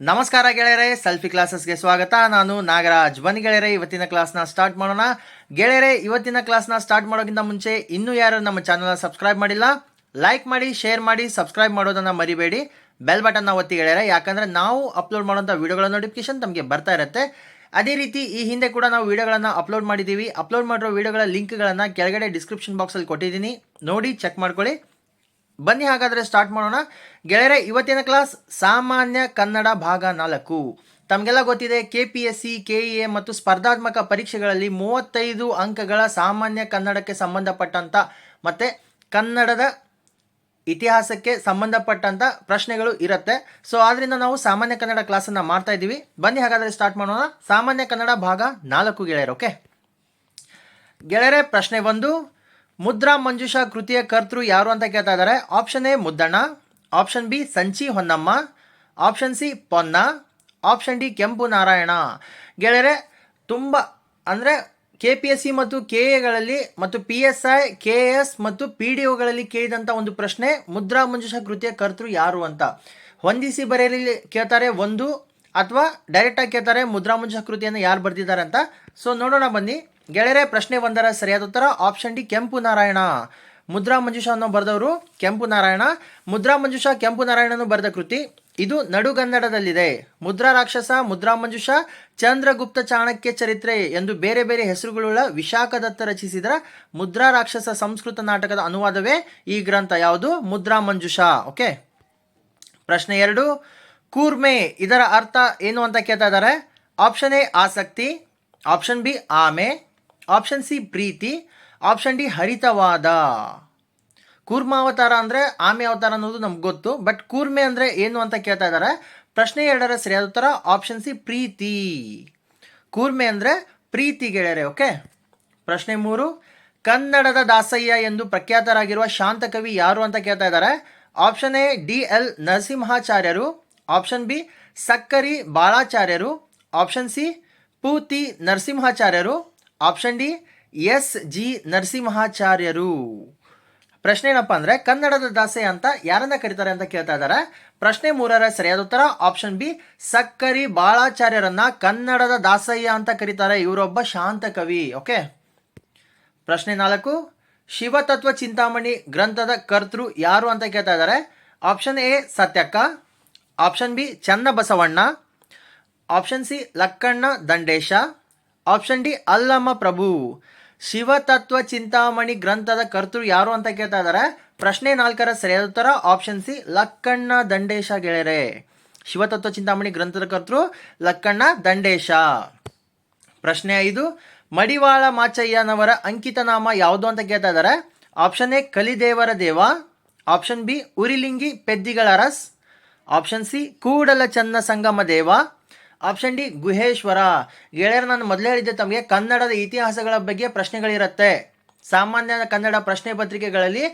ನಮಸ್ಕಾರ ಗೆಳೆಯರೇ, ಸೆಲ್ಫಿ ಕ್ಲಾಸಸ್ಗೆ ಸ್ವಾಗತ. ನಾನು ನಾಗರಾಜ್. ಬನ್ನಿ ಗೆಳೆಯರೇ, ಇವತ್ತಿನ ಕ್ಲಾಸ್ನ ಸ್ಟಾರ್ಟ್ ಮಾಡೋಣ. ಗೆಳೆಯರೇ, ಇವತ್ತಿನ ಕ್ಲಾಸ್ನ ಸ್ಟಾರ್ಟ್ ಮಾಡೋಕ್ಕಿಂತ ಮುಂಚೆ ಇನ್ನೂ ಯಾರು ನಮ್ಮ ಚಾನಲ್ನ ಸಬ್ಸ್ಕ್ರೈಬ್ ಮಾಡಿಲ್ಲ, ಲೈಕ್ ಮಾಡಿ, ಶೇರ್ ಮಾಡಿ, ಸಬ್ಸ್ಕ್ರೈಬ್ ಮಾಡೋದನ್ನು ಮರಿಬೇಡಿ. ಬೆಲ್ ಬಟನ್ನ ಒತ್ತಿ ಗೆಳೆಯರೇ, ಯಾಕಂದರೆ ನಾವು ಅಪ್ಲೋಡ್ ಮಾಡೋಂಥ ವೀಡಿಯೋಗಳ ನೋಟಿಫಿಕೇಶನ್ ತಮಗೆ ಬರ್ತಾ ಇರುತ್ತೆ. ಅದೇ ರೀತಿ ಈ ಹಿಂದೆ ಕೂಡ ನಾವು ವೀಡಿಯೋಗಳನ್ನು ಅಪ್ಲೋಡ್ ಮಾಡಿದ್ದೀವಿ. ಅಪ್ಲೋಡ್ ಮಾಡಿರೋ ವೀಡಿಯೋಗಳ ಲಿಂಕ್ಗಳನ್ನು ಕೆಳಗಡೆ ಡಿಸ್ಕ್ರಿಪ್ಷನ್ ಬಾಕ್ಸಲ್ಲಿ ಕೊಟ್ಟಿದ್ದೀನಿ, ನೋಡಿ ಚೆಕ್ ಮಾಡ್ಕೊಳ್ಳಿ. ಬನ್ನಿ ಹಾಗಾದರೆ ಸ್ಟಾರ್ಟ್ ಮಾಡೋಣ. ಗೆಳೆಯರೆ, ಇವತ್ತಿನ ಕ್ಲಾಸ್ ಸಾಮಾನ್ಯ ಕನ್ನಡ ಭಾಗ 4. ತಮಗೆಲ್ಲ ಗೊತ್ತಿದೆ, KPSC, KEA ಮತ್ತು ಸ್ಪರ್ಧಾತ್ಮಕ ಪರೀಕ್ಷೆಗಳಲ್ಲಿ 35 ಅಂಕಗಳ ಸಾಮಾನ್ಯ ಕನ್ನಡಕ್ಕೆ ಸಂಬಂಧಪಟ್ಟಂಥ ಮತ್ತು ಕನ್ನಡದ ಇತಿಹಾಸಕ್ಕೆ ಸಂಬಂಧಪಟ್ಟಂಥ ಪ್ರಶ್ನೆಗಳು ಇರುತ್ತೆ. ಸೊ ಆದ್ದರಿಂದ ನಾವು ಸಾಮಾನ್ಯ ಕನ್ನಡ ಕ್ಲಾಸನ್ನು ಮಾಡ್ತಾ ಇದ್ದೀವಿ. ಬನ್ನಿ ಹಾಗಾದರೆ ಸ್ಟಾರ್ಟ್ ಮಾಡೋಣ. ಸಾಮಾನ್ಯ ಕನ್ನಡ ಭಾಗ 4 ಗೆಳೆಯರು. ಓಕೆ ಗೆಳೆಯರೆ, ಪ್ರಶ್ನೆ 1, ಮುದ್ರಾ ಮಂಜುಷಾ ಕೃತಿಯ ಕರ್ತೃ ಯಾರು ಅಂತ ಕೇಳ್ತಾ ಇದ್ದಾರೆ. Option A Muddanna, option B Sanchi Honnamma, option C Ponna, option D ಕೆಂಪು ನಾರಾಯಣ. ಗೆಳೆಯರೆ, ತುಂಬ ಅಂದರೆ KPSC ಮತ್ತು KA ಮತ್ತು PSI, KS ಮತ್ತು PDOಗಳಲ್ಲಿ ಕೇಳಿದಂಥ ಒಂದು ಪ್ರಶ್ನೆ, ಮುದ್ರಾ ಮಂಜುಷಾ ಕೃತಿಯ ಕರ್ತೃ ಯಾರು ಅಂತ. ಹೊಂದಿಸಿ ಬರೆಯಲಿ ಕೇಳ್ತಾರೆ ಒಂದು, ಅಥವಾ ಡೈರೆಕ್ಟಾಗಿ ಕೇಳ್ತಾರೆ ಮುದ್ರಾ ಮಂಜುಷಾ ಕೃತಿಯನ್ನು ಯಾರು ಬರೆದಿದ್ದಾರೆ ಅಂತ. ಸೊ ನೋಡೋಣ ಬನ್ನಿ ಗೆಳೆಯರೆ. ಪ್ರಶ್ನೆ 1ರ ಸರಿಯಾದ ಉತ್ತರ ಆಪ್ಷನ್ ಡಿ ಕೆಂಪು ನಾರಾಯಣ. ಮುದ್ರಾ ಮಂಜುಷಾವನ್ನು ಬರೆದವರು ಕೆಂಪು ನಾರಾಯಣ. ಮುದ್ರಾ ಮಂಜುಷಾ ಕೆಂಪು ನಾರಾಯಣನು ಬರೆದ ಕೃತಿ. ಇದು ನಡುಗನ್ನಡದಲ್ಲಿದೆ. ಮುದ್ರಾ ರಾಕ್ಷಸ, ಮುದ್ರಾ ಮಂಜುಷಾ, ಚಂದ್ರಗುಪ್ತ ಚಾಣಕ್ಯ ಚರಿತ್ರೆ ಎಂದು ಬೇರೆ ಬೇರೆ ಹೆಸರುಗಳುಳ್ಳ ವಿಶಾಖದತ್ತ ರಚಿಸಿದ ಮುದ್ರಾ ರಾಕ್ಷಸ ಸಂಸ್ಕೃತ ನಾಟಕದ ಅನುವಾದವೇ ಈ ಗ್ರಂಥ. ಯಾವುದು? ಮುದ್ರಾ ಮಂಜುಷಾ. ಓಕೆ. ಪ್ರಶ್ನೆ 2, ಕೂರ್ಮೆ ಇದರ ಅರ್ಥ ಏನು ಅಂತ ಕೇಳ್ತಾ ಇದ್ದಾರೆ. ಆಪ್ಷನ್ ಎ ಆಸಕ್ತಿ, ಆಪ್ಷನ್ ಬಿ ಆಮೆ, ಆಪ್ಷನ್ ಸಿ ಪ್ರೀತಿ, ಆಪ್ಷನ್ ಡಿ ಹರಿತವಾದ. ಕೂರ್ಮಾವತಾರ ಅಂದರೆ ಆಮೆ ಅವತಾರ ಅನ್ನೋದು ನಮ್ಗೆ ಗೊತ್ತು, ಬಟ್ ಕೂರ್ಮೆ ಅಂದರೆ ಏನು ಅಂತ ಕೇಳ್ತಾ ಇದ್ದಾರೆ. ಪ್ರಶ್ನೆ 2ರ ಸರಿಯಾದ ಉತ್ತರ ಆಪ್ಷನ್ ಸಿ ಪ್ರೀತಿ. ಕೂರ್ಮೆ ಅಂದರೆ ಪ್ರೀತಿ ಗೆಳೆಯರೆ. ಓಕೆ. ಪ್ರಶ್ನೆ 3, ಕನ್ನಡದ ದಾಸಯ್ಯ ಎಂದು ಪ್ರಖ್ಯಾತರಾಗಿರುವ ಶಾಂತಕವಿ ಯಾರು ಅಂತ ಕೇಳ್ತಾ ಇದ್ದಾರೆ. ಆಪ್ಷನ್ ಎ DL ನರಸಿಂಹಾಚಾರ್ಯರು, ಆಪ್ಷನ್ ಬಿ ಸಕ್ಕರಿ ಬಾಳಾಚಾರ್ಯರು, ಆಪ್ಷನ್ ಸಿ ಪೂತಿ ನರಸಿಂಹಾಚಾರ್ಯರು, ಆಪ್ಷನ್ ಡಿ SG ನರಸಿಂಹಾಚಾರ್ಯರು. ಪ್ರಶ್ನೆ ಏನಪ್ಪ ಅಂದರೆ, ಕನ್ನಡದ ದಾಸಯ್ಯ ಅಂತ ಯಾರನ್ನ ಕರೀತಾರೆ ಅಂತ ಕೇಳ್ತಾ ಇದ್ದಾರೆ. ಪ್ರಶ್ನೆ 3ರ ಸರಿಯಾದ ಉತ್ತರ ಆಪ್ಷನ್ ಬಿ ಸಕ್ಕರಿ ಬಾಳಾಚಾರ್ಯರನ್ನ ಕನ್ನಡದ ದಾಸಯ್ಯ ಅಂತ ಕರೀತಾರೆ. ಇವರೊಬ್ಬ ಶಾಂತ ಕವಿ. ಓಕೆ. ಪ್ರಶ್ನೆ 4, ಶಿವತತ್ವ ಚಿಂತಾಮಣಿ ಗ್ರಂಥದ ಕರ್ತೃ ಯಾರು ಅಂತ ಕೇಳ್ತಾ ಇದ್ದಾರೆ. Option A Satyakka, option B Channabasavanna, option C Lakkanna Dandesha, option D ಅಲ್ಲಮ್ಮ ಪ್ರಭು. ಶಿವತತ್ವ ಚಿಂತಾಮಣಿ ಗ್ರಂಥದ ಕರ್ತೃ ಯಾರು ಅಂತ ಕೇಳ್ತಾ ಇದ್ದಾರೆ. ಪ್ರಶ್ನೆ 4ರ ಸರಿಯಾದ ಉತ್ತರ ಆಪ್ಷನ್ ಸಿ ಲಕ್ಕಣ್ಣ ದಂಡೇಶ ಗೆಳೆಯರೆ. ಶಿವತತ್ವ ಚಿಂತಾಮಣಿ ಗ್ರಂಥದ ಕರ್ತೃ ಲಕ್ಕಣ್ಣ ದಂಡೇಶ. ಪ್ರಶ್ನೆ 5, ಮಡಿವಾಳ ಮಾಚಯ್ಯನವರ ಅಂಕಿತ ನಾಮ ಯಾವುದು ಅಂತ ಕೇಳ್ತಾ ಇದ್ದಾರೆ. ಆಪ್ಷನ್ ಎ ಕಲಿದೇವರ ದೇವ, ಆಪ್ಷನ್ ಬಿ ಉರಿಲಿಂಗಿ ಪೆದ್ದಿಗಳ ಅರಸ್, ಆಪ್ಷನ್ ಸಿ ಕೂಡಲ ಚನ್ನ ಸಂಗಮ ದೇವ, ಆಪ್ಷನ್ ಡಿ ಗುಹೇಶ್ವರ. ಗೆಳೆಯರು, ನಾನು ಮೊದಲೇ ಹೇಳಿದ್ದೆ ತಮಗೆ ಕನ್ನಡದ ಇತಿಹಾಸಗಳ ಬಗ್ಗೆ ಪ್ರಶ್ನೆಗಳಿರುತ್ತೆ. ಸಾಮಾನ್ಯ ಕನ್ನಡ ಪ್ರಶ್ನೆ ಪತ್ರಿಕೆಗಳಲ್ಲಿ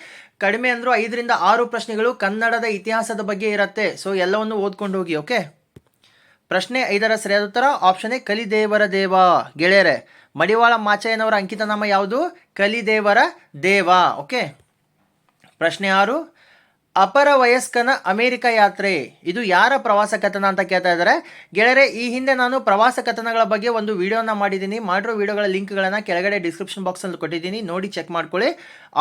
ಕಡಿಮೆ ಅಂದರೂ 5ರಿಂದ 6 ಪ್ರಶ್ನೆಗಳು ಕನ್ನಡದ ಇತಿಹಾಸದ ಬಗ್ಗೆ ಇರುತ್ತೆ. ಸೊ ಎಲ್ಲವನ್ನು ಓದ್ಕೊಂಡು ಹೋಗಿ. ಓಕೆ. ಪ್ರಶ್ನೆ 5ರ ಸರಿಯಾದ ಉತ್ತರ ಆಪ್ಷನ್ ಎ ಕಲಿದೇವರ ದೇವ ಗೆಳೆಯರೆ. ಮಡಿವಾಳ ಮಾಚಯ್ಯನವರ ಅಂಕಿತ ನಾಮ ಯಾವುದು? ಕಲಿದೇವರ ದೇವ. ಓಕೆ. ಪ್ರಶ್ನೆ 6, ಅಪರ ವಯಸ್ಕನ ಅಮೆರಿಕ ಯಾತ್ರೆ ಇದು ಯಾರ ಪ್ರವಾಸ ಕಥನ ಅಂತ ಕೇಳ್ತಾ ಇದ್ದಾರೆ. ಗೆಳೆಯರೆ, ಈ ಹಿಂದೆ ನಾನು ಪ್ರವಾಸ ಕಥನಗಳ ಬಗ್ಗೆ ಒಂದು ವಿಡಿಯೋನ ಮಾಡಿದ್ದೀನಿ. ಮಾಡಿರೋ ವಿಡಿಯೋಗಳ ಲಿಂಕ್ಗಳನ್ನು ಕೆಳಗಡೆ ಡಿಸ್ಕ್ರಿಪ್ಷನ್ ಬಾಕ್ಸಲ್ಲಿ ಕೊಟ್ಟಿದ್ದೀನಿ, ನೋಡಿ ಚೆಕ್ ಮಾಡ್ಕೊಳ್ಳಿ.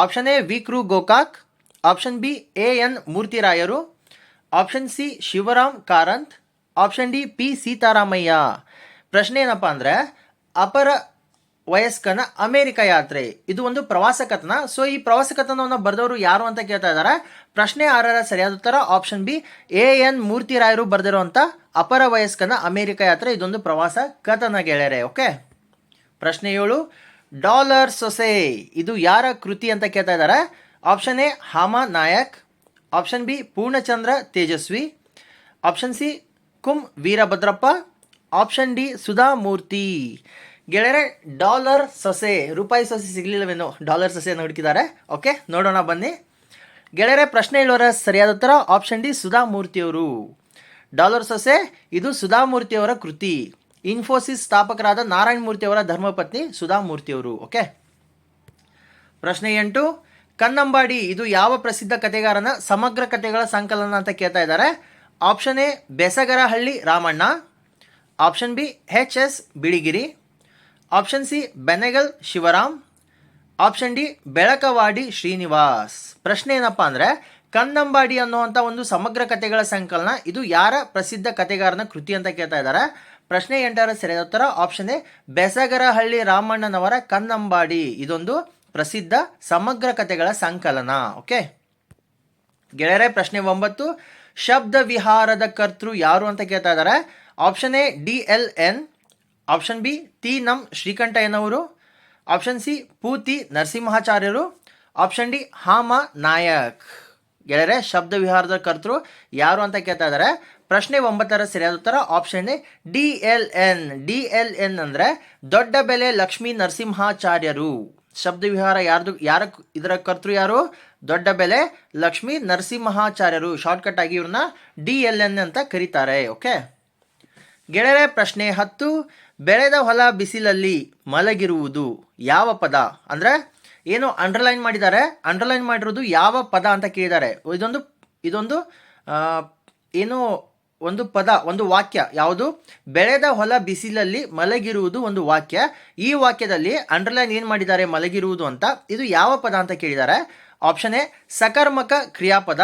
ಆಪ್ಷನ್ ಎ ವಿ ಕೃ ಗೋಕಾಕ್, ಆಪ್ಷನ್ ಬಿ AN ಮೂರ್ತಿರಾಯರು, option C Shivaram Karanth, option D P Sitaramayya. ಪ್ರಶ್ನೆ ಏನಪ್ಪ ಅಂದರೆ, ಅಪರ ವಯಸ್ಕನ ಅಮೆರಿಕ ಯಾತ್ರೆ ಇದು ಒಂದು ಪ್ರವಾಸ ಕಥನ. ಸೊ ಈ ಪ್ರವಾಸ ಕಥನವನ್ನು ಬರೆದವರು ಯಾರು ಅಂತ ಕೇಳ್ತಾ ಇದ್ದಾರೆ. ಪ್ರಶ್ನೆ 6ರ ಸರಿಯಾದ ಉತ್ತರ ಆಪ್ಷನ್ ಬಿ AN ಮೂರ್ತಿರಾಯರು ಬರೆದಿರುವಂಥ ಅಪರ ವಯಸ್ಕನ ಅಮೆರಿಕ ಯಾತ್ರೆ ಇದೊಂದು ಪ್ರವಾಸ ಕಥನ ಗೆಳೆಯರೆ. ಓಕೆ. ಪ್ರಶ್ನೆ 7, ಡಾಲರ್ ಸೊಸೆ ಇದು ಯಾರ ಕೃತಿ ಅಂತ ಕೇಳ್ತಾ ಇದ್ದಾರೆ. ಆಪ್ಷನ್ ಎ ಹಾಮ Nayak, option B Poornachandra Tejaswi, option C ಕುಂ ವೀರಭದ್ರಪ್ಪ, ಆಪ್ಷನ್ ಡಿ ಸುಧಾಮೂರ್ತಿ. ಗೆಳೆಯರೆ, ಡಾಲರ್ ಸೊಸೆ, ರೂಪಾಯಿ ಸೊಸೆ ಸಿಗಲಿಲ್ಲವೇನೋ, ಡಾಲರ್ ಸೊಸೆಯನ್ನು ಹುಡುಕಿದ್ದಾರೆ. ಓಕೆ, ನೋಡೋಣ ಬನ್ನಿ ಗೆಳೆಯರೆ. ಪ್ರಶ್ನೆ 7ರ ಸರಿಯಾದ ಉತ್ತರ ಆಪ್ಷನ್ ಡಿ ಸುಧಾಮೂರ್ತಿಯವರು. ಡಾಲರ್ ಸೊಸೆ ಇದು ಸುಧಾಮೂರ್ತಿಯವರ ಕೃತಿ. ಇನ್ಫೋಸಿಸ್ ಸ್ಥಾಪಕರಾದ ನಾರಾಯಣ ಮೂರ್ತಿಯವರ ಧರ್ಮಪತ್ನಿ ಸುಧಾಮೂರ್ತಿಯವರು. ಓಕೆ. ಪ್ರಶ್ನೆ 8, ಕನ್ನಂಬಾಡಿ ಇದು ಯಾವ ಪ್ರಸಿದ್ಧ ಕಥೆಗಾರನ ಸಮಗ್ರ ಕಥೆಗಳ ಸಂಕಲನ ಅಂತ ಕೇಳ್ತಾ ಇದ್ದಾರೆ. Option A Besagarahalli Ramanna, option B H. ಬಿಳಿಗಿರಿ, option C Benagal Shivaram, option D Belakavadi Srinivas. ಪ್ರಶ್ನೆ ಏನಪ್ಪ ಅಂದರೆ ಕನ್ನಂಬಾಡಿ ಅನ್ನುವಂಥ ಒಂದು ಸಮಗ್ರ ಕಥೆಗಳ ಸಂಕಲನ ಇದು ಯಾರ ಪ್ರಸಿದ್ಧ ಕಥೆಗಾರನ ಕೃತಿ ಅಂತ ಕೇಳ್ತಾ ಇದ್ದಾರೆ. ಪ್ರಶ್ನೆ 8ರ ಸರಿಯಾದ ಉತ್ತರ ಆಪ್ಷನ್ ಎ ಬೆಸಗರಹಳ್ಳಿ ರಾಮಣ್ಣನವರ ಕನ್ನಂಬಾಡಿ. ಇದೊಂದು ಪ್ರಸಿದ್ಧ ಸಮಗ್ರ ಕಥೆಗಳ ಸಂಕಲನ. ಓಕೆ ಗೆಳೆಯರೆ, ಪ್ರಶ್ನೆ 9 ಶಬ್ದ ವಿಹಾರದ ಕರ್ತೃ ಯಾರು ಅಂತ ಕೇಳ್ತಾ ಇದ್ದಾರೆ. Option A DLN, option B ತಿ.ನಂ. ಶ್ರೀಕಂಠಯ್ಯನವರು, ಆಪ್ಷನ್ ಸಿ ಪೂತಿ ನರಸಿಂಹಾಚಾರ್ಯರು, ಆಪ್ಷನ್ ಡಿ ಹಾಮ ನಾಯಕ್. ಗೆಳೆಯರೆ, ಶಬ್ದ ವಿಹಾರದ ಕರ್ತೃ ಯಾರು ಅಂತ ಕೇಳ್ತಾ ಇದ್ದಾರೆ. ಪ್ರಶ್ನೆ 9ರ ಸರಿಯಾದ ಉತ್ತರ ಆಪ್ಷನ್ ಎ DLN ಅಂದರೆ ದೊಡ್ಡ ಬೆಲೆ ಲಕ್ಷ್ಮೀ ನರಸಿಂಹಾಚಾರ್ಯರು. ಶಬ್ದ ವಿಹಾರ ಯಾರ ಇದರ ಕರ್ತೃ ಯಾರು? ದೊಡ್ಡ ಬೆಲೆ ಲಕ್ಷ್ಮೀ ನರಸಿಂಹಾಚಾರ್ಯರು. ಶಾರ್ಟ್ಕಟ್ ಆಗಿ ಇವ್ರನ್ನ DLN ಅಂತ ಕರೀತಾರೆ. ಓಕೆ ಗೆಳೆಯರೆ, ಪ್ರಶ್ನೆ 10 ಬೆಳೆದ ಹೊಲ ಬಿಸಿಲಲ್ಲಿ ಮಲಗಿರುವುದು ಯಾವ ಪದ? ಅಂದರೆ ಏನು ಅಂಡರ್ಲೈನ್ ಮಾಡಿದ್ದಾರೆ, ಅಂಡರ್ಲೈನ್ ಮಾಡಿರೋದು ಯಾವ ಪದ ಅಂತ ಕೇಳಿದ್ದಾರೆ. ಇದೊಂದು ಏನು ಒಂದು ಪದ, ಒಂದು ವಾಕ್ಯ. ಯಾವುದು? ಬೆಳೆದ ಹೊಲ ಬಿಸಿಲಲ್ಲಿ ಮಲಗಿರುವುದು ಒಂದು ವಾಕ್ಯ. ಈ ವಾಕ್ಯದಲ್ಲಿ ಅಂಡರ್ಲೈನ್ ಏನು ಮಾಡಿದ್ದಾರೆ ಮಲಗಿರುವುದು ಅಂತ. ಇದು ಯಾವ ಪದ ಅಂತ ಕೇಳಿದ್ದಾರೆ. ಆಪ್ಷನ್ ಎ ಸಕರ್ಮಕ ಕ್ರಿಯಾಪದ,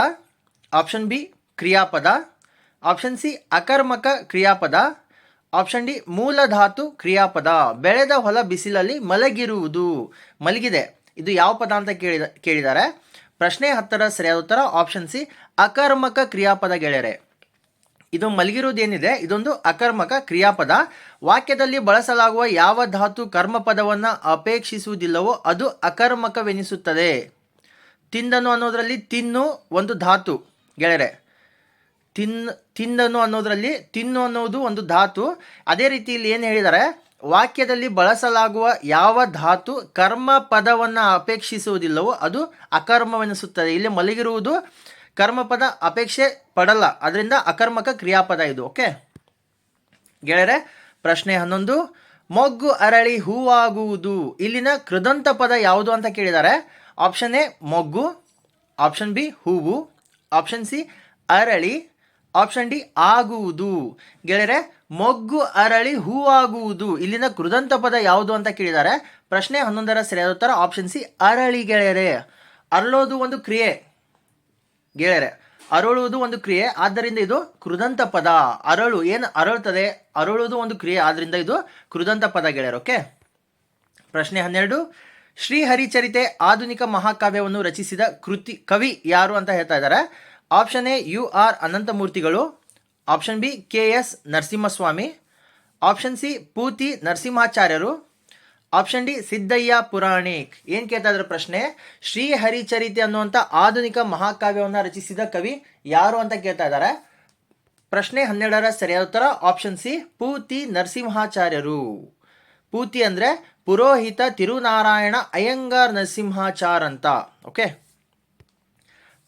ಆಪ್ಷನ್ ಬಿ ಕ್ರಿಯಾಪದ, ಆಪ್ಷನ್ ಸಿ ಅಕರ್ಮಕ ಕ್ರಿಯಾಪದ, ಆಪ್ಷನ್ ಡಿ ಮೂಲಧಾತು ಕ್ರಿಯಾಪದ. ಬೆಳೆದ ಹೊಲ ಬಿಸಿಲಲ್ಲಿ ಮಲಗಿರುವುದು, ಮಲಗಿದೆ, ಇದು ಯಾವ ಪದ ಅಂತ ಕೇಳಿದ್ದಾರೆ. ಪ್ರಶ್ನೆ 10ರ ಸರಿಯಾದ ಉತ್ತರ ಆಪ್ಷನ್ ಸಿ ಅಕರ್ಮಕ ಕ್ರಿಯಾಪದ. ಗೆಳೆಯರೆ, ಇದು ಮಲಗಿರುವುದೇನಿದೆ ಇದೊಂದು ಅಕರ್ಮಕ ಕ್ರಿಯಾಪದ. ವಾಕ್ಯದಲ್ಲಿ ಬಳಸಲಾಗುವ ಯಾವ ಧಾತು ಕರ್ಮಪದವನ್ನು ಅಪೇಕ್ಷಿಸುವುದಿಲ್ಲವೋ ಅದು ಅಕರ್ಮಕವೆನಿಸುತ್ತದೆ. ತಿಂದನು ಅನ್ನೋದರಲ್ಲಿ ತಿನ್ನು ಒಂದು ಧಾತು ಗೆಳೆಯರೆ. ತಿಂದನು ಅನ್ನೋದರಲ್ಲಿ ತಿನ್ನು ಅನ್ನೋದು ಒಂದು ಧಾತು. ಅದೇ ರೀತಿ ಇಲ್ಲಿ ಏನು ಹೇಳಿದ್ದಾರೆ, ವಾಕ್ಯದಲ್ಲಿ ಬಳಸಲಾಗುವ ಯಾವ ಧಾತು ಕರ್ಮ ಪದವನ್ನು ಅಪೇಕ್ಷಿಸುವುದಿಲ್ಲವೋ ಅದು ಅಕರ್ಮವೆನಿಸುತ್ತದೆ. ಇಲ್ಲಿ ಮಲಗಿರುವುದು ಕರ್ಮಪದ ಅಪೇಕ್ಷೆ ಪಡಲ್ಲ, ಅದರಿಂದ ಅಕರ್ಮಕ ಕ್ರಿಯಾಪದ ಇದು. ಓಕೆ ಗೆಳೆಯರೆ, ಪ್ರಶ್ನೆ 11 ಮೊಗ್ಗು ಅರಳಿ ಹೂವಾಗುವುದು ಇಲ್ಲಿನ ಕೃದಂತ ಪದ ಯಾವುದು ಅಂತ ಕೇಳಿದ್ದಾರೆ. ಆಪ್ಷನ್ ಎ ಮೊಗ್ಗು, ಆಪ್ಷನ್ ಬಿ ಹೂವು, ಆಪ್ಷನ್ ಸಿ ಅರಳಿ, ಆಪ್ಷನ್ ಡಿ ಆಗುವುದು. ಗೆಳೆಯರೆ, ಮೊಗ್ಗು ಅರಳಿ ಹೂವಾಗುವುದು ಇಲ್ಲಿನ ಕೃದಂತ ಪದ ಯಾವುದು ಅಂತ ಕೇಳಿದ್ದಾರೆ. ಪ್ರಶ್ನೆ 11ರ ಸರಿಯಾದ ಉತ್ತರ ಆಪ್ಷನ್ ಸಿ ಅರಳಿ. ಗೆಳೆಯರೆ, ಅರಳೋದು ಒಂದು ಕ್ರಿಯೆ ಗೆಳೆಯರೆ, ಅರಳುವುದು ಒಂದು ಕ್ರಿಯೆ, ಆದ್ದರಿಂದ ಇದು ಕೃದಂತ ಪದ. ಅರಳು ಏನು ಅರಳುತ್ತದೆ, ಅರಳುವುದು ಒಂದು ಕ್ರಿಯೆ, ಆದ್ದರಿಂದ ಇದು ಕೃದಂತ ಪದ ಗೆಳೆಯರು. ಓಕೆ ಪ್ರಶ್ನೆ 12 ಶ್ರೀಹರಿಚರಿತೆ ಆಧುನಿಕ ಮಹಾಕಾವ್ಯವನ್ನು ರಚಿಸಿದ ಕವಿ ಯಾರು ಅಂತ ಹೇಳ್ತಾ ಇದ್ದಾರೆ. ಆಪ್ಷನ್ ಎ UR ಅನಂತಮೂರ್ತಿಗಳು, option B KS Narasimhaswamy, option C ಪೂತಿ ನರಸಿಂಹಾಚಾರ್ಯರು, ಆಪ್ಷನ್ ಡಿ ಸಿದ್ದಯ್ಯ ಪುರಾಣಿಕ್. ಏನು ಕೇಳ್ತಾ ಇದ್ದಾರೆ ಪ್ರಶ್ನೆ, ಶ್ರೀಹರಿಚರಿತೆ ಅನ್ನುವಂಥ ಆಧುನಿಕ ಮಹಾಕಾವ್ಯವನ್ನು ರಚಿಸಿದ ಕವಿ ಯಾರು ಅಂತ ಕೇಳ್ತಾ ಇದ್ದಾರೆ. ಪ್ರಶ್ನೆ 12ರ ಸರಿಯಾದ ಉತ್ತರ ಆಪ್ಷನ್ ಸಿ ಪೂತಿ ನರಸಿಂಹಾಚಾರ್ಯರು. ಪೂತಿ ಅಂದರೆ ಪುರೋಹಿತ ತಿರುನಾರಾಯಣ ಅಯ್ಯಂಗಾರ್ ನರಸಿಂಹಾಚಾರ್ ಅಂತ. ಓಕೆ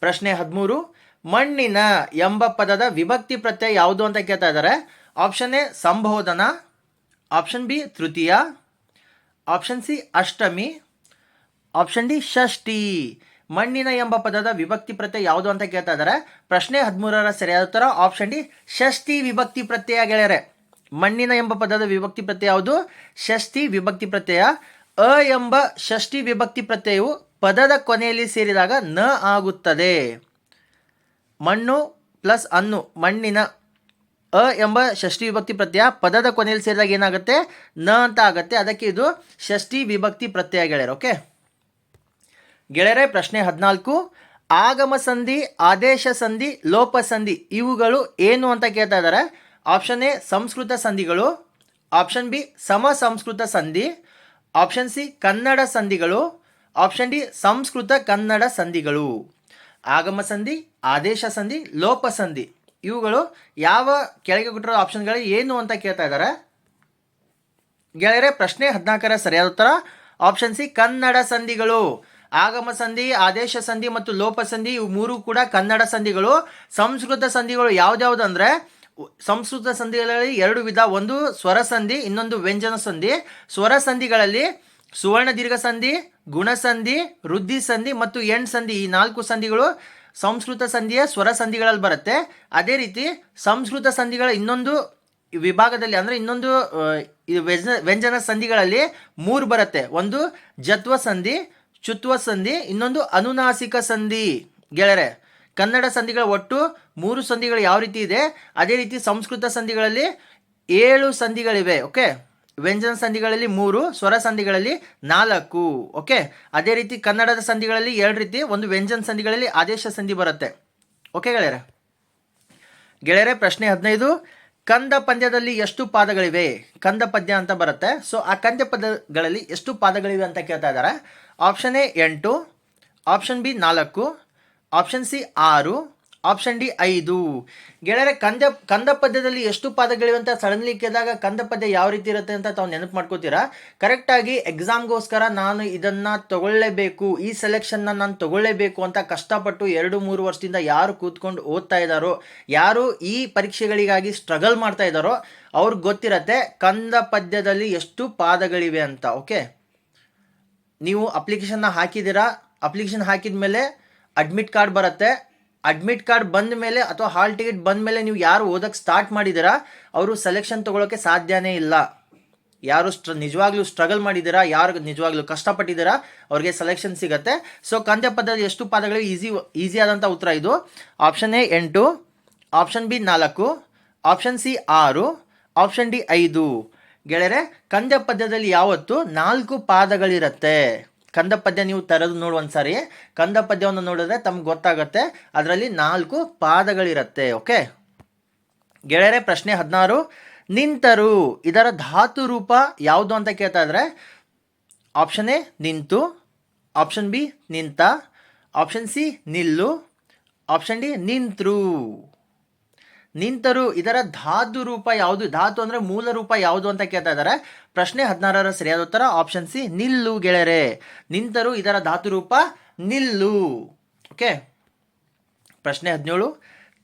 ಪ್ರಶ್ನೆ 13 ಮಣ್ಣಿನ ಎಂಬ ಪದದ ವಿಭಕ್ತಿ ಪ್ರತ್ಯಯ ಯಾವುದು ಅಂತ ಕೇಳ್ತಾ ಇದ್ದಾರೆ. ಆಪ್ಷನ್ ಎ ಸಂಬೋಧನ, ಆಪ್ಷನ್ ಬಿ ತೃತೀಯ, ಆಪ್ಷನ್ ಸಿ ಅಷ್ಟಮಿ, ಆಪ್ಷನ್ ಡಿ ಷಷ್ಠಿ. ಮಣ್ಣಿನ ಎಂಬ ಪದದ ವಿಭಕ್ತಿ ಪ್ರತ್ಯಯ ಯಾವುದು ಅಂತ ಕೇಳ್ತಾ ಇದ್ದಾರೆ. ಪ್ರಶ್ನೆ 13ರ ಸರಿಯಾದ ಉತ್ತರ ಆಪ್ಷನ್ ಡಿ ಷಷ್ಠಿ ವಿಭಕ್ತಿ ಪ್ರತ್ಯಯ. ಗೆಳೆಯರೆ, ಮಣ್ಣಿನ ಎಂಬ ಪದದ ವಿಭಕ್ತಿ ಪ್ರತ್ಯಯ ಯಾವುದು? ಷಷ್ಠಿ ವಿಭಕ್ತಿ ಪ್ರತ್ಯಯ. ಅ ಎಂಬ ಷಷ್ಠಿ ವಿಭಕ್ತಿ ಪ್ರತ್ಯಯವು ಪದದ ಕೊನೆಯಲ್ಲಿ ಸೇರಿದಾಗ ನ ಆಗುತ್ತದೆ. ಮಣ್ಣು ಪ್ಲಸ್ ಅನ್ನು, ಮಣ್ಣಿನ ಅ ಎಂಬ ಷಷ್ಠಿ ವಿಭಕ್ತಿ ಪ್ರತ್ಯಯ ಪದದ ಕೊನೆಯಲ್ಲಿ ಸೇರಿದಾಗ ಏನಾಗುತ್ತೆ? ನ ಅಂತ ಆಗುತ್ತೆ. ಅದಕ್ಕೆ ಇದು ಷಷ್ಠಿ ವಿಭಕ್ತಿ ಪ್ರತ್ಯಯ ಗೆಳೆಯರು. ಓಕೆ ಗೆಳೆಯರೆ, ಪ್ರಶ್ನೆ 14 ಆಗಮ ಸಂಧಿ, ಆದೇಶ ಸಂಧಿ, ಲೋಪ ಸಂಧಿ ಇವುಗಳು ಏನು ಅಂತ ಕೇಳ್ತಾ ಇದ್ದಾರೆ. ಆಪ್ಷನ್ ಎ ಸಂಸ್ಕೃತ ಸಂಧಿಗಳು, ಆಪ್ಷನ್ ಬಿ ಸಮ ಸಂಸ್ಕೃತ ಸಂಧಿ, ಆಪ್ಷನ್ ಸಿ ಕನ್ನಡ ಸಂಧಿಗಳು, ಆಪ್ಷನ್ ಡಿ ಸಂಸ್ಕೃತ ಕನ್ನಡ ಸಂಧಿಗಳು. ಆಗಮ ಸಂಧಿ, ಆದೇಶ ಸಂಧಿ, ಲೋಪ ಸಂಧಿ ಇವುಗಳು ಯಾವ ಕೆಳಗೆ ಕೊಟ್ಟಿರೋ ಆಪ್ಷನ್ಗಳು ಏನು ಅಂತ ಕೇಳ್ತಾ ಇದ್ದಾರೆ. ಗೆಳೆಯರೆ, ಪ್ರಶ್ನೆ 14ರ ಸರಿಯಾದ ಉತ್ತರ ಆಪ್ಷನ್ ಸಿ ಕನ್ನಡ ಸಂಧಿಗಳು. ಆಗಮ ಸಂಧಿ, ಆದೇಶ ಸಂಧಿ ಮತ್ತು ಲೋಪ ಸಂಧಿ ಇವು ಮೂರು ಕೂಡ ಕನ್ನಡ ಸಂಧಿಗಳು. ಸಂಸ್ಕೃತ ಸಂಧಿಗಳು ಯಾವ್ದ್ಯಾವ್ದು ಅಂದರೆ, ಸಂಸ್ಕೃತ ಸಂಧಿಗಳಲ್ಲಿ ಎರಡು ವಿಧ, ಒಂದು ಸ್ವರ ಸಂಧಿ, ಇನ್ನೊಂದು ವ್ಯಂಜನ ಸಂಧಿ. ಸ್ವರ ಸಂಧಿಗಳಲ್ಲಿ ಸುವರ್ಣ ದೀರ್ಘ ಸಂಧಿ, ಗುಣ ಸಂಧಿ, ವೃದ್ಧಿ ಸಂಧಿ ಮತ್ತು ಎಂಡ್ ಸಂಧಿ ಈ 4 ಸಂಧಿಗಳು ಸಂಸ್ಕೃತ ಸಂಧಿಯ ಸ್ವರ ಸಂಧಿಗಳಲ್ಲಿ ಬರುತ್ತೆ. ಅದೇ ರೀತಿ ಸಂಸ್ಕೃತ ಸಂಧಿಗಳ ಇನ್ನೊಂದು ವಿಭಾಗದಲ್ಲಿ ಅಂದರೆ ಇನ್ನೊಂದು ವ್ಯಂಜನ ಸಂಧಿಗಳಲ್ಲಿ 3 ಬರುತ್ತೆ. ಒಂದು ಜತ್ವ ಸಂಧಿ, ಚುತ್ವ ಸಂಧಿ, ಇನ್ನೊಂದು ಅನುನಾಸಿಕ ಸಂಧಿ. ಗೆಳೆಯರೆ, ಕನ್ನಡ ಸಂಧಿಗಳ ಒಟ್ಟು 3 ಸಂಧಿಗಳು ಯಾವ ರೀತಿ ಇದೆ, ಅದೇ ರೀತಿ ಸಂಸ್ಕೃತ ಸಂಧಿಗಳಲ್ಲಿ 7 ಸಂಧಿಗಳಿವೆ. ಓಕೆ, ವ್ಯಂಜನ ಸಂಧಿಗಳಲ್ಲಿ 3, ಸ್ವರ ಸಂಧಿಗಳಲ್ಲಿ 4. ಓಕೆ, ಅದೇ ರೀತಿ ಕನ್ನಡದ ಸಂಧಿಗಳಲ್ಲಿ 2 ರೀತಿ, ಒಂದು ವ್ಯಂಜನ ಸಂಧಿಗಳಲ್ಲಿ ಆದೇಶ ಸಂಧಿ ಬರುತ್ತೆ. ಓಕೆ ಗೆಳೆಯರೆ, ಪ್ರಶ್ನೆ 15, ಕಂದ ಪದ್ಯದಲ್ಲಿ ಎಷ್ಟು ಪಾದಗಳಿವೆ? ಕಂದ ಪದ್ಯ ಅಂತ ಬರುತ್ತೆ. ಸೊ ಆ ಕಂದ ಪದ್ಯಗಳಲ್ಲಿ ಎಷ್ಟು ಪಾದಗಳಿವೆ ಅಂತ ಕೇಳ್ತಾ ಇದ್ದಾರೆ. Option A 8, option B 4, option C 6, option D 5. ಗೆಳೆಯರೆ, ಕಂದ ಪದ್ಯದಲ್ಲಿ ಎಷ್ಟು ಪಾದಗಳಿವೆ ಅಂತ ಸಡನ್ಲಿ ಕೇಳಿದಾಗ ಕಂದ ಪದ್ಯ ಯಾವ ರೀತಿ ಇರುತ್ತೆ ಅಂತ ತಾವು ನೆನಪು ಮಾಡ್ಕೋತೀರಾ. ಕರೆಕ್ಟಾಗಿ ಎಕ್ಸಾಮ್ಗೋಸ್ಕರ ನಾನು ಇದನ್ನು ತಗೊಳ್ಳೇಬೇಕು, ಈ ಸೆಲೆಕ್ಷನ್ನ ನಾನು ತಗೊಳ್ಳೇಬೇಕು ಅಂತ ಕಷ್ಟಪಟ್ಟು 2-3 ವರ್ಷದಿಂದ ಯಾರು ಕೂತ್ಕೊಂಡು ಓದ್ತಾ ಇದ್ದಾರೋ, ಯಾರು ಈ ಪರೀಕ್ಷೆಗಳಿಗಾಗಿ ಸ್ಟ್ರಗಲ್ ಮಾಡ್ತಾ ಇದ್ದಾರೋ ಅವ್ರಿಗೆ ಗೊತ್ತಿರತ್ತೆ ಕಂದ ಪದ್ಯದಲ್ಲಿ ಎಷ್ಟು ಪಾದಗಳಿವೆ ಅಂತ. ಓಕೆ, ನೀವು ಅಪ್ಲಿಕೇಶನ್ನ ಹಾಕಿದ್ದೀರಾ, ಅಪ್ಲಿಕೇಶನ್ ಹಾಕಿದ ಮೇಲೆ ಅಡ್ಮಿಟ್ ಕಾರ್ಡ್ ಬರುತ್ತೆ. ಅಡ್ಮಿಟ್ ಕಾರ್ಡ್ ಬಂದ ಮೇಲೆ ಅಥವಾ ಹಾಲ್ ಟಿಕೆಟ್ ಬಂದ ಮೇಲೆ ನೀವು ಯಾರು ಓದಕ್ಕೆ ಸ್ಟಾರ್ಟ್ ಮಾಡಿದ್ದೀರಾ ಅವರು ಸೆಲೆಕ್ಷನ್ ತೊಗೊಳಕ್ಕೆ ಸಾಧ್ಯನೇ ಇಲ್ಲ. ಯಾರು ನಿಜವಾಗ್ಲೂ ಸ್ಟ್ರಗಲ್ ಮಾಡಿದ್ದೀರಾ, ಯಾರು ನಿಜವಾಗ್ಲೂ ಕಷ್ಟಪಟ್ಟಿದ್ದೀರಾ ಅವ್ರಿಗೆ ಸೆಲೆಕ್ಷನ್ ಸಿಗುತ್ತೆ. ಸೊ ಕಂದ ಪದ್ಯದಲ್ಲಿ ಎಷ್ಟು ಪಾದಗಳು? ಈಸಿ ಆದಂಥ ಉತ್ತರ ಇದು. Option A 8, option B 4, option C 6, option D 5. ಗೆಳೆಯರೆ, ಕಂದ ಪದ್ಯದಲ್ಲಿ ಯಾವತ್ತು 4 ಪಾದಗಳಿರುತ್ತೆ. ಕಂದ ಪದ್ಯ ನೀವು ತೆರೆದು ನೋಡು ಒಂದ್ಸಾರಿ, ಕಂದ ಪದ್ಯವನ್ನು ನೋಡಿದ್ರೆ ತಮ್ಗೆ ಗೊತ್ತಾಗುತ್ತೆ ಅದರಲ್ಲಿ 4 ಪಾದಗಳಿರುತ್ತೆ. ಓಕೆ ಗೆಳೆಯರೆ, ಪ್ರಶ್ನೆ 16, ನಿಂತರು ಇದರ ಧಾತು ರೂಪ ಯಾವುದು ಅಂತ ಕೇಳ್ತಾ ಇದ್ರೆ ಆಪ್ಷನ್ ಎ ನಿಂತು, ಆಪ್ಷನ್ ಬಿ ನಿಂತ, ಆಪ್ಷನ್ ಸಿ ನಿಲ್ಲು, ಆಪ್ಷನ್ ಡಿ ನಿಂತ್ರು. ನಿಂತರು ಇದರ ಧಾತು ರೂಪ ಯಾವುದು? ಧಾತು ಅಂದರೆ ಮೂಲ ರೂಪ ಯಾವುದು ಅಂತ ಕೇಳ್ತಾ ಇದ್ದಾರೆ. ಪ್ರಶ್ನೆ 16ರ ಸರಿಯಾದ ಉತ್ತರ ಆಪ್ಷನ್ ಸಿ ನಿಲ್ಲು. ಗೆಳೆಯರೆ, ನಿಂತರು ಇದರ ಧಾತು ರೂಪ ನಿಲ್ಲು. ಓಕೆ, ಪ್ರಶ್ನೆ 17,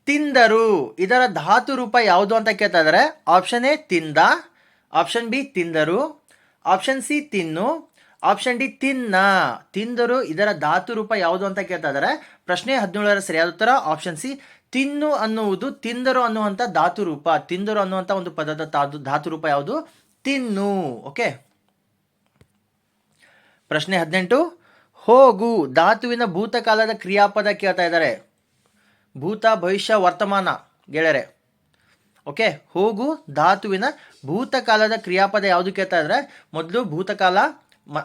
ತಿಂದರು ಇದರ ಧಾತು ರೂಪ ಯಾವುದು ಅಂತ ಕೇಳ್ತಾ ಇದ್ದಾರೆ. ಆಪ್ಷನ್ ಎ ತಿಂದ, ಆಪ್ಷನ್ ಬಿ ತಿಂದರು, ಆಪ್ಷನ್ ಸಿ ತಿನ್ನು, ಆಪ್ಷನ್ ಡಿ ತಿನ್ನ. ತಿಂದರು ಇದರ ಧಾತು ರೂಪ ಯಾವುದು ಅಂತ ಕೇಳ್ತಾ ಇದ್ದಾರೆ. ಪ್ರಶ್ನೆ 17ರ ಸರಿಯಾದ ಉತ್ತರ ಆಪ್ಷನ್ ಸಿ ತಿನ್ನು ಅನ್ನುವುದು ತಿಂದರು ಅನ್ನುವಂಥ ಧಾತು ರೂಪ. ತಿಂದರು ಅನ್ನುವಂಥ ಒಂದು ಪದದ ಧಾತು ರೂಪ ಯಾವುದು? ತಿನ್ನು. ಓಕೆ, ಪ್ರಶ್ನೆ 18, ಹೋಗು ಧಾತುವಿನ ಭೂತಕಾಲದ ಕ್ರಿಯಾಪದ ಕೇಳ್ತಾ ಇದ್ದಾರೆ. ಭೂತ, ಭವಿಷ್ಯ, ವರ್ತಮಾನ. ಗೆಳೆಯರೆ, ಓಕೆ, ಹೋಗು ಧಾತುವಿನ ಭೂತಕಾಲದ ಕ್ರಿಯಾಪದ ಯಾವುದು ಕೇಳ್ತಾ ಇದ್ದಾರೆ. ಮೊದಲು ಭೂತಕಾಲ,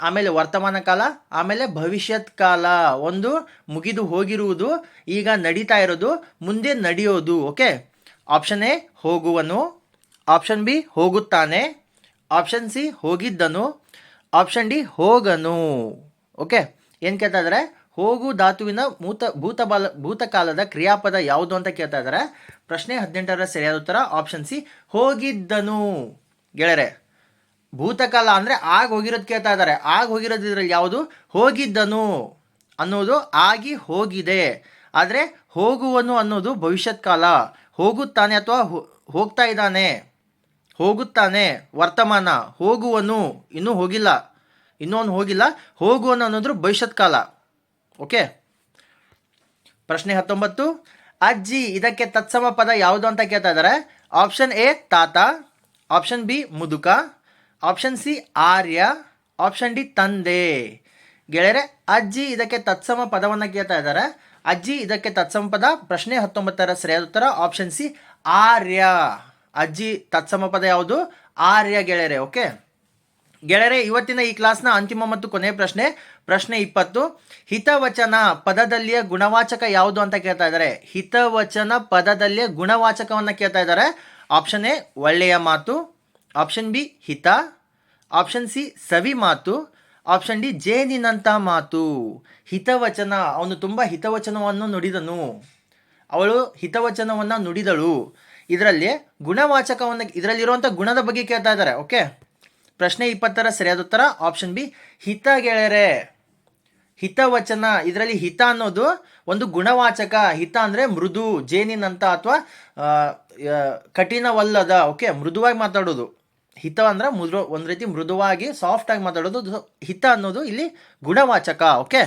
ಆಮೇಲೆ ವರ್ತಮಾನ ಕಾಲ, ಆಮೇಲೆ ಭವಿಷ್ಯತ್ ಕಾಲ. ಒಂದು ಮುಗಿದು ಹೋಗಿರುವುದು, ಈಗ ನಡೀತಾ ಇರೋದು, ಮುಂದೆ ನಡೆಯೋದು. ಓಕೆ, ಆಪ್ಷನ್ ಎ ಹೋಗುವನು, ಆಪ್ಷನ್ ಬಿ ಹೋಗುತ್ತಾನೆ, ಆಪ್ಷನ್ ಸಿ ಹೋಗಿದ್ದನು, ಆಪ್ಷನ್ ಡಿ ಹೋಗನು. ಓಕೆ, ಏನು ಕೇಳ್ತಾ ಇದ್ದಾರೆ? ಹೋಗು ಧಾತುವಿನ ಭೂತಕಾಲದ ಕ್ರಿಯಾಪದ ಯಾವುದು ಅಂತ ಕೇಳ್ತಾ ಇದ್ದಾರೆ. ಪ್ರಶ್ನೆ 18ರ ಸರಿಯಾದ ಉತ್ತರ ಆಪ್ಷನ್ ಸಿ ಹೋಗಿದ್ದನು. ಗೆಳೆಯರೆ, ಭೂತಕಾಲ ಅಂದರೆ ಆಗ ಹೋಗಿರೋದು ಕೇಳ್ತಾ ಇದ್ದಾರೆ. ಆಗ ಹೋಗಿರೋದು ಇದರಲ್ಲಿ ಯಾವುದು? ಹೋಗಿದ್ದನು ಅನ್ನೋದು ಆಗಿ ಹೋಗಿದೆ. ಆದರೆ ಹೋಗುವನು ಅನ್ನೋದು ಭವಿಷ್ಯತ್ ಕಾಲ. ಹೋಗುತ್ತಾನೆ ಅಥವಾ ಹೋಗ್ತಾ ಇದ್ದಾನೆ, ಹೋಗುತ್ತಾನೆ ವರ್ತಮಾನ, ಹೋಗುವನು ಇನ್ನೂ ಹೋಗಿಲ್ಲ, ಇನ್ನೊಂದು ಹೋಗಿಲ್ಲ. ಹೋಗುವನು ಅನ್ನೋದು ಭವಿಷ್ಯತ್ ಕಾಲ. ಓಕೆ, ಪ್ರಶ್ನೆ 19, ಅಜ್ಜಿ ಇದಕ್ಕೆ ತತ್ಸಮ ಪದ ಯಾವುದು ಅಂತ ಕೇಳ್ತಾ ಇದ್ದಾರೆ. ಆಪ್ಷನ್ ಎ ತಾತ, ಆಪ್ಷನ್ ಬಿ ಮುದುಕ, ಆಪ್ಷನ್ ಸಿ ಆರ್ಯ, ಆಪ್ಷನ್ ಡಿ ತಂದೆ. ಗೆಳೆಯರೆ, ಅಜ್ಜಿ ಇದಕ್ಕೆ ತತ್ಸಮ ಪದವನ್ನು ಕೇಳ್ತಾ ಇದ್ದಾರೆ. ಅಜ್ಜಿ ಇದಕ್ಕೆ ತತ್ಸಮ ಪದ. ಪ್ರಶ್ನೆ 19ರ ಸರಿಯಾದ ಉತ್ತರ ಆಪ್ಷನ್ ಸಿ ಆರ್ಯ. ಅಜ್ಜಿ ತತ್ಸಮ ಪದ ಯಾವುದು? ಆರ್ಯ. ಗೆಳೆಯರೆ, ಓಕೆ ಗೆಳೆಯರೆ, ಇವತ್ತಿನ ಈ ಕ್ಲಾಸ್ನ ಅಂತಿಮ ಮತ್ತು ಕೊನೆಯ ಪ್ರಶ್ನೆ, ಪ್ರಶ್ನೆ 20, ಹಿತವಚನ ಪದದಲ್ಲಿಯ ಗುಣವಾಚಕ ಯಾವುದು ಅಂತ ಕೇಳ್ತಾ ಇದ್ದಾರೆ. ಹಿತವಚನ ಪದದಲ್ಲಿಯ ಗುಣವಾಚಕವನ್ನು ಕೇಳ್ತಾ ಇದ್ದಾರೆ. ಆಪ್ಷನ್ ಎ ಒಳ್ಳೆಯ ಮಾತು, ಆಪ್ಷನ್ ಬಿ ಹಿತ, ಆಪ್ಷನ್ ಸಿ ಸವಿ ಮಾತು, ಆಪ್ಷನ್ ಡಿ ಜೇನಿನಂಥ ಮಾತು. ಹಿತವಚನ, ಅವನು ತುಂಬ ಹಿತವಚನವನ್ನು ನುಡಿದನು, ಅವಳು ಹಿತವಚನವನ್ನು ನುಡಿದಳು. ಇದರಲ್ಲಿ ಗುಣವಾಚಕವನ್ನು, ಇದರಲ್ಲಿರುವಂಥ ಗುಣದ ಬಗ್ಗೆ ಕೇಳ್ತಾ ಇದ್ದಾರೆ. ಓಕೆ, ಪ್ರಶ್ನೆ 20ರ ಸರಿಯಾದ ಉತ್ತರ ಆಪ್ಷನ್ ಬಿ ಹಿತ. ಗೆಳೆಯರೆ, ಹಿತವಚನ, ಇದರಲ್ಲಿ ಹಿತ ಅನ್ನೋದು ಒಂದು ಗುಣವಾಚಕ. ಹಿತ ಅಂದರೆ ಮೃದು, ಜೇನಿನಂಥ ಅಥವಾ ಕಠಿಣವಲ್ಲದ. ಓಕೆ, ಮೃದುವಾಗಿ ಮಾತಾಡೋದು. ಹಿತ ಅಂದ್ರೆ ಒಂದು ರೀತಿ ಮೃದುವಾಗಿ ಸಾಫ್ಟಾಗಿ ಮಾತಾಡೋದು. ಹಿತ ಅನ್ನೋದು ಇಲ್ಲಿ ಗುಣವಾಚಕ. ಓಕೆ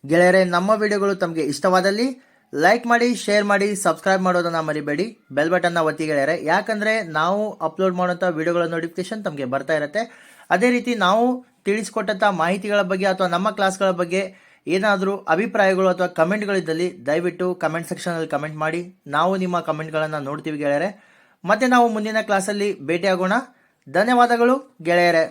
ಗೆಳೆಯರೆ, ನಮ್ಮ ವಿಡಿಯೋಗಳು ತಮಗೆ ಇಷ್ಟವಾದಲ್ಲಿ ಲೈಕ್ ಮಾಡಿ, ಶೇರ್ ಮಾಡಿ, ಸಬ್ಸ್ಕ್ರೈಬ್ ಮಾಡೋದನ್ನ ಮರಿಬೇಡಿ. ಬೆಲ್ ಬಟನ್ನ ಒತ್ತಿ ಗೆಳೆಯರೆ, ಯಾಕಂದ್ರೆ ನಾವು ಅಪ್ಲೋಡ್ ಮಾಡುವಂಥ ವಿಡಿಯೋಗಳ ನೋಟಿಫಿಕೇಶನ್ ತಮಗೆ ಬರ್ತಾ ಇರುತ್ತೆ. ಅದೇ ರೀತಿ ನಾವು ತಿಳಿಸಿಕೊಟ್ಟಂಥ ಮಾಹಿತಿಗಳ ಬಗ್ಗೆ ಅಥವಾ ನಮ್ಮ ಕ್ಲಾಸ್ಗಳ ಬಗ್ಗೆ ಏನಾದರೂ ಅಭಿಪ್ರಾಯಗಳು ಅಥವಾ ಕಮೆಂಟ್ಗಳಿದ್ದಲ್ಲಿ ದಯವಿಟ್ಟು ಕಮೆಂಟ್ ಸೆಕ್ಷನಲ್ಲಿ ಕಮೆಂಟ್ ಮಾಡಿ. ನಾವು ನಿಮ್ಮ ಕಮೆಂಟ್ಗಳನ್ನು ನೋಡ್ತೀವಿ ಗೆಳೆಯರೆ. ಮತ್ತೆ ನಾವು ಮುಂದಿನ ಕ್ಲಾಸಲ್ಲಿ ಭೇಟಿಯಾಗೋಣ. ಧನ್ಯವಾದಗಳು ಗೆಳೆಯರೆ.